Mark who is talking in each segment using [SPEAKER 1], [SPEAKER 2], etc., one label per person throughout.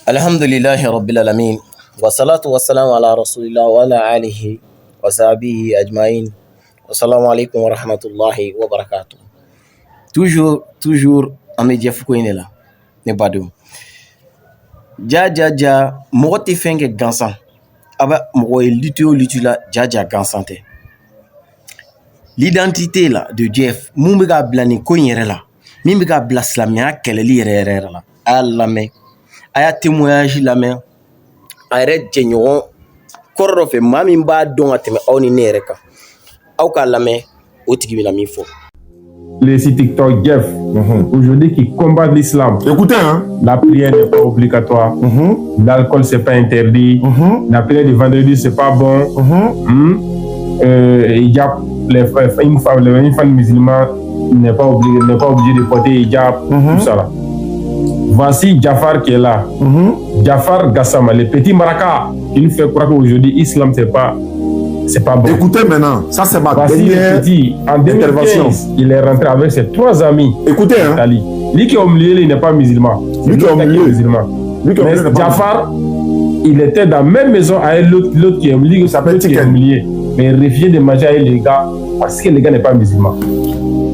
[SPEAKER 1] Alhamdulillahi Rabbil Alamin. Wa salatu wa salam ala Rasulillah wa ala alihi wa sahbihi ajma'in. Wa salamu alaikum wa rahmatullahi wa barakatuh. Toujours, an bɛ jɛfuko in de la, ne badenw. Ja, mɔgɔ tɛ fɛn kɛ gansan. A bɛ mɔgɔ ye lutte o lutte la, ja gansan tɛ. L'identité la de Jeff, mun bɛ k'a bila nin ko in yɛrɛ la, min bɛ k'a bila silamɛya kɛlɛli yɛrɛ la, a y'a lamɛn, a y'a témoignage lamɛn, a yɛrɛ jɛɲɔgɔn kɔrɔ dɔ fɛ, maa min b'a dɔn ka tɛmɛ aw ni ne yɛrɛ kan. Aw k'a lamɛn, o tigi bɛna min fɔ.
[SPEAKER 2] Les sites TikTok Jeff, aujourd'hui qui combattent l'islam. Écoutez, hein? La prière n'est pas obligatoire. L'alcool, c'est pas interdit. La prière du vendredi, c'est pas bon. Il y a une femme musulmane n'est pas obligée de porter hijab. Tout ça là. Voici Jafar qui est là. Jafar Gassama, le petit Maraka, qui nous fait croire qu'aujourd'hui, l'islam, c'est pas bon.
[SPEAKER 3] Écoutez maintenant, ça c'est ma dernière
[SPEAKER 2] intervention. Il est rentré avec ses 3 amis.
[SPEAKER 3] Écoutez, hein.
[SPEAKER 2] Lui qui est au milieu, il n'est pas musulman.
[SPEAKER 3] Lui qui est au milieu.
[SPEAKER 2] Mais Jafar, il était dans la même maison avec l'autre qui est au milieu. Mais il refusait de manger avec les gars parce que les gars n'est pas musulman.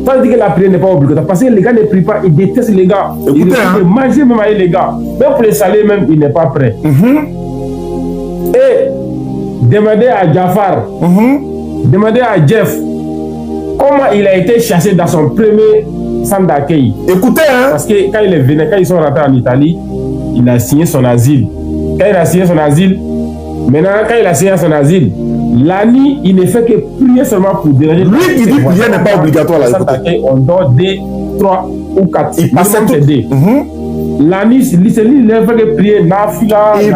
[SPEAKER 2] Pas dire que la prière n'est pas obligatoire parce que les gars ne prient pas, ils détestent les gars.
[SPEAKER 3] Écoutez,
[SPEAKER 2] ils refusent de manger même avec les gars. Même pour les saler même, il n'est pas prêt. Et demandez à Jafar, demandez à Jeff comment il a été chassé dans son premier centre d'accueil.
[SPEAKER 3] Écoutez, hein.
[SPEAKER 2] Parce que quand ils sont rentrés en Italie, il a signé son asile. Quand il a signé son asile, maintenant quand il a signé son asile, l'année, il ne fait que prier seulement pour déranger.
[SPEAKER 3] Lui, il dit que prière n'est pas obligatoire là.
[SPEAKER 2] On donne 2, 3 ou 4.
[SPEAKER 3] Il passe tout.
[SPEAKER 2] L'année, c'est lui, il ne fait que prier.
[SPEAKER 3] Il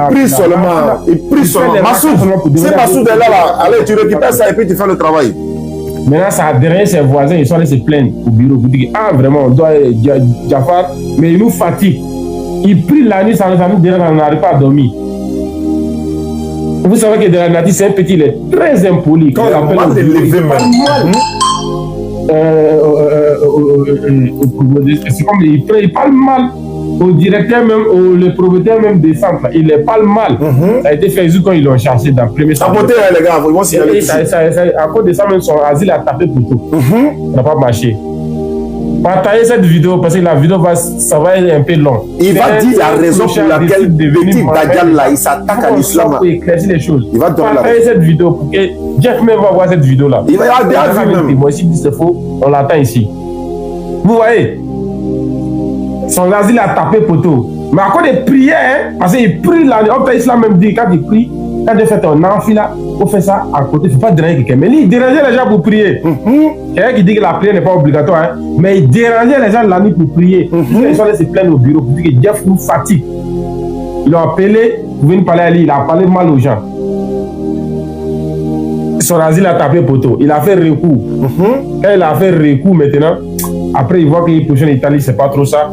[SPEAKER 3] prie seulement. Il prie seulement. Massoud, c'est Massoud est là. Allez, tu récupères ça et puis tu fais le travail.
[SPEAKER 2] Maintenant, ça a dérangé ses voisins. Ils sont allés se plaindre au bureau. Vous dites, ah, vraiment, on doit Jafar, mais il nous fatigue. Il prie la nuit, ça nous dérange, on n'arrive pas à dormir. Vous savez que de la nature, c'est un petit, il est très impoli. Quand on l'appelle, c'est comme il parle mal au directeur même, le propriétaire même des centres. Il les parle mal. Ça a été fait quand ils l'ont cherché dans le premier centre.
[SPEAKER 3] Les gars, ils vont s'y aller.
[SPEAKER 2] À cause de ça, même son asile a tapé pour tout. Ça n'a pas marché. Partagez cette vidéo parce que la vidéo ça va être un peu long.
[SPEAKER 3] Il va dire la raison pour laquelle petit Dajjal là, il s'attaque à l'islam.
[SPEAKER 2] Il va éclaircir les choses.
[SPEAKER 3] Il va donner
[SPEAKER 2] partagez cette vidéo pour que Jeff même va voir cette vidéo là.
[SPEAKER 3] Il va dire même.
[SPEAKER 2] Moi, si c'est faux, on l'attend ici. Vous voyez, son asile a tapé poteau. Mais à cause de prières, parce qu'il prie là, on peut islam même dire quand il prie, quand tu fais ton enfila, on fait ça à côté, il ne faut pas déranger quelqu'un. Mais lui, il dérangeait les gens pour prier. Quelqu'un qui dit que la prière n'est pas obligatoire, hein, mais il dérangeait les gens la nuit pour prier. Ils sont allés se plaindre au bureau pour dire que Jeff nous fatigue. Ils l'ont appelé pour venir parler à lui, il a parlé mal aux gens. Son asile a tapé poteau, il a fait recours. Quand il a fait recours maintenant, après il voit qu'il est prochain en Italie, c'est pas trop ça.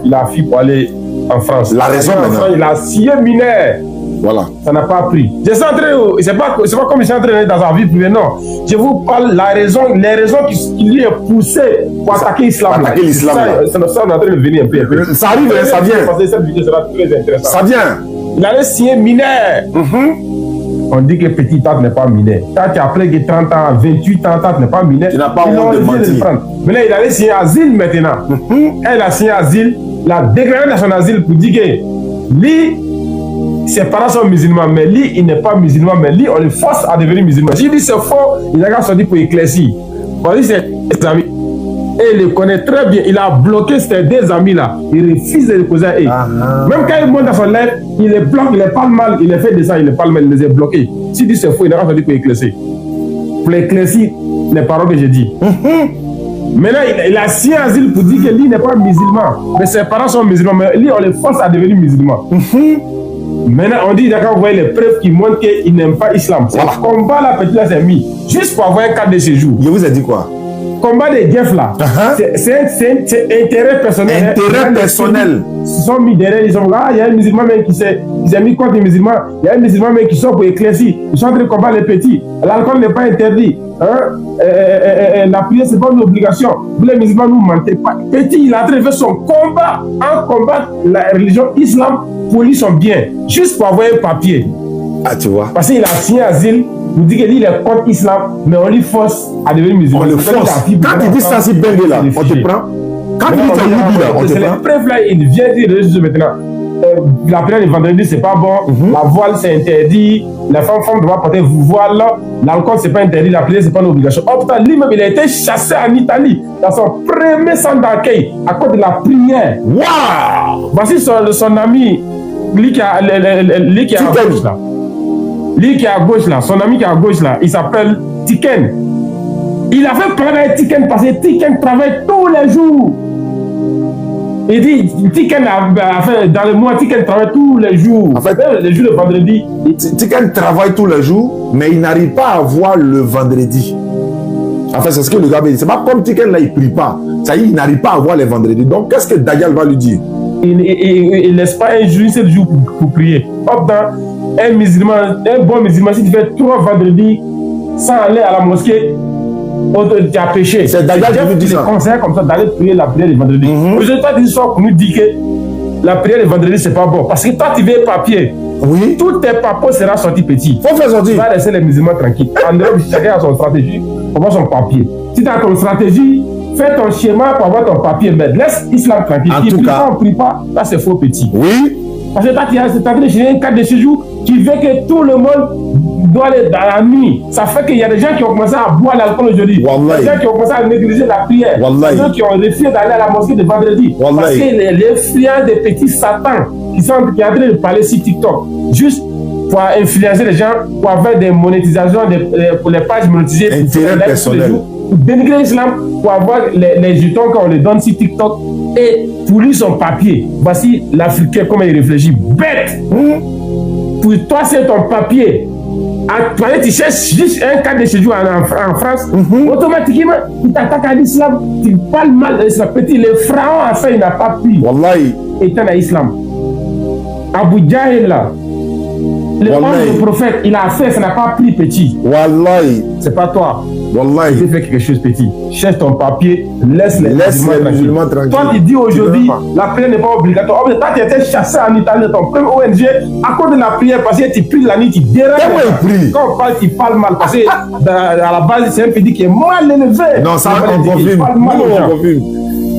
[SPEAKER 2] Il a fui pour aller en France.
[SPEAKER 3] La raison maintenant.
[SPEAKER 2] Il a scié mineur.
[SPEAKER 3] Voilà.
[SPEAKER 2] Ça n'a pas pris. Je suis entré, c'est pas comme je suis entré dans sa vie privée, non. Je vous parle les raisons qui lui est poussé pour attaquer l'islam.
[SPEAKER 3] Attaquer l'islam.
[SPEAKER 2] Ça, on est en train de venir un peu.
[SPEAKER 3] Ça arrive, ça vient.
[SPEAKER 2] Parce que cette vidéo sera très intéressante.
[SPEAKER 3] Ça vient.
[SPEAKER 2] Il allait signer mineur. On dit que petit tante n'est pas mineur. Quand tu as plus de 30 ans, 28 ans, tante n'est pas mineur.
[SPEAKER 3] Tu n'as pas honte de mentir.
[SPEAKER 2] Maintenant, il allait signer asile maintenant. Quand il a signé asile, il a dégradé dans son asile pour dire que lui, ses parents sont musulmans, mais lui, il n'est pas musulman, mais lui, on le force à devenir musulman. Si il dit c'est faux, il a qu'à sortir pour éclaircir. On dit c'est ses amis. Et il le connaît très bien. Il a bloqué ces 2 amis-là. Il refuse de les causer à eux. Même quand il monte dans son lèvre, il les bloque, il les parle mal, il les fait descendre, il les parle mal, il les a bloqués. S'il dit c'est faux, il n'a qu'à sortir pour éclaircir. Pour éclaircir les paroles que j'ai dit. Maintenant, il a signé asile pour dire que lui n'est pas musulman. Mais ses parents sont musulmans, mais lui, on le force à devenir musulman. Maintenant, on dit d'accord, vous voyez les preuves qui montrent qu'il n'aime pas l'islam. Voilà. Combat la petite là, c'est mis. Juste pour avoir un cadre de séjour.
[SPEAKER 3] Je vous ai dit quoi?
[SPEAKER 2] combat des gueffes là, c'est intérêt personnel.
[SPEAKER 3] Intérêt personnel.
[SPEAKER 2] Ils se sont mis derrière, ils sont là, il y a un musulman même qui s'est mis contre les musulmans, il y a un musulman même qui sort pour éclaircir, ils sont en train de combattre les petits. L'alcool n'est pas interdit. La prière, c'est pas une obligation. Vous les musulmans, nous mentez pas. Petit, il a en train de faire son combat en combattre la religion islam pour lui son bien, juste pour avoir un papier.
[SPEAKER 3] Ah, tu vois.
[SPEAKER 2] Parce qu'il a signé asile, vous dites qu'il est contre l'islam, mais on lui force à devenir musulman.
[SPEAKER 3] On le force. Quand il dit ça, si Bengue là, on te prend. Quand il dit ça, on te prend.
[SPEAKER 2] C'est les preuves là, il vient dire maintenant. La prière du vendredi, c'est pas bon. La voile, c'est interdit. La femme doit porter voile. L'alcool, c'est pas interdit. La prière, c'est pas une obligation. Oh putain, lui-même, il a été chassé en Italie dans son premier centre d'accueil à cause de la prière.
[SPEAKER 3] Waouh!
[SPEAKER 2] Voici son ami, lui qui est à gauche là. Lui qui est à gauche là, son ami qui est à gauche là, il s'appelle Tiken. Il a fait parler avec Tiken parce que Tiken travaille tous les jours. Il dit, Tiken a fait dans le mois, Tiken travaille tous les jours.
[SPEAKER 3] En fait,
[SPEAKER 2] les jours de vendredi.
[SPEAKER 3] Tiken travaille tous les jours, mais il n'arrive pas à voir le vendredi. En fait, c'est ce que le gars me dit. C'est pas comme Tiken là, il prie pas. Ça y est, il n'arrive pas à voir les vendredis. Donc, qu'est-ce que Daniel va lui dire?
[SPEAKER 2] Il laisse pas un jour, 7 jours pour prier. Hop, dans un bon musulman, si tu fais 3 vendredis sans aller à la mosquée, tu as péché.
[SPEAKER 3] C'est Daniel qui nous dit ça.
[SPEAKER 2] Conseille comme ça d'aller prier la prière du vendredi. Aujourd'hui, toi, tu sors pour nous dire que la prière du vendredi, c'est pas bon. Parce que toi, tu veux papier.
[SPEAKER 3] Oui.
[SPEAKER 2] Tous tes papiers seront sortis petits.
[SPEAKER 3] Faut faire sortir.
[SPEAKER 2] Tu vas laisser les musulmans tranquilles. En Europe, chacun a son stratégie pour avoir son papier. Si tu as ton stratégie, fais ton schéma pour avoir ton papier. Mais laisse l'islam tranquille.
[SPEAKER 3] En tout cas,
[SPEAKER 2] on ne prie pas, là, c'est faux petit.
[SPEAKER 3] Oui.
[SPEAKER 2] Parce que toi, tu es en train de chercher un cadre de séjour qui veut que tout le monde doit aller dans la nuit. Ça fait qu'il y a des gens qui ont commencé à boire l'alcool aujourd'hui. Des gens qui ont commencé à négliger la prière. Des gens qui ont refusé d'aller à la mosquée de vendredi. Parce que les friands des petits satans qui sont en train de parler sur TikTok, juste pour influencer les gens, pour avoir des monétisations, pour les pages monétisées,
[SPEAKER 3] intérêt personnel.
[SPEAKER 2] Pour dénigrer l'islam, pour avoir les jetons qu'on les donne sur TikTok et pour lui son papier. Voici l'Africain, comment il réfléchit. Bête! Pour toi, c'est ton papier. Tu cherches juste un cas de séjour en France, automatiquement, tu t'attaques à l'islam, tu parles mal de l'islam. Petit, le pharaon a fait, il n'a pas pris.
[SPEAKER 3] Wallahi.
[SPEAKER 2] Étant à l'islam. Abu Jahl là. Le homme du prophète, il a fait, ça n'a pas pris petit.
[SPEAKER 3] Wallahi.
[SPEAKER 2] C'est pas toi.
[SPEAKER 3] Wallahi.
[SPEAKER 2] Tu fais quelque chose petit. Cherche ton papier, laisse les musulmans tranquilles. Toi, tu dis aujourd'hui, la prière n'est pas obligatoire. Oh, mais toi, tu étais chassé en Italie, ton premier ONG, à cause de la prière, parce que tu pries la nuit, tu déranges. Quand on parle, tu parles mal. Parce que à la base, c'est un petit qui est mal élevé.
[SPEAKER 3] Non, ça, on confirme. On confirme.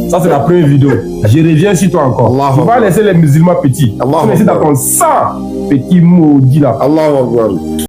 [SPEAKER 2] Ça, c'est la première vidéo. Je reviens sur toi encore. Tu vas laisser les musulmans petits. Tu vas laisser dans ton sang, petit maudit là.
[SPEAKER 3] Allahu Akbar.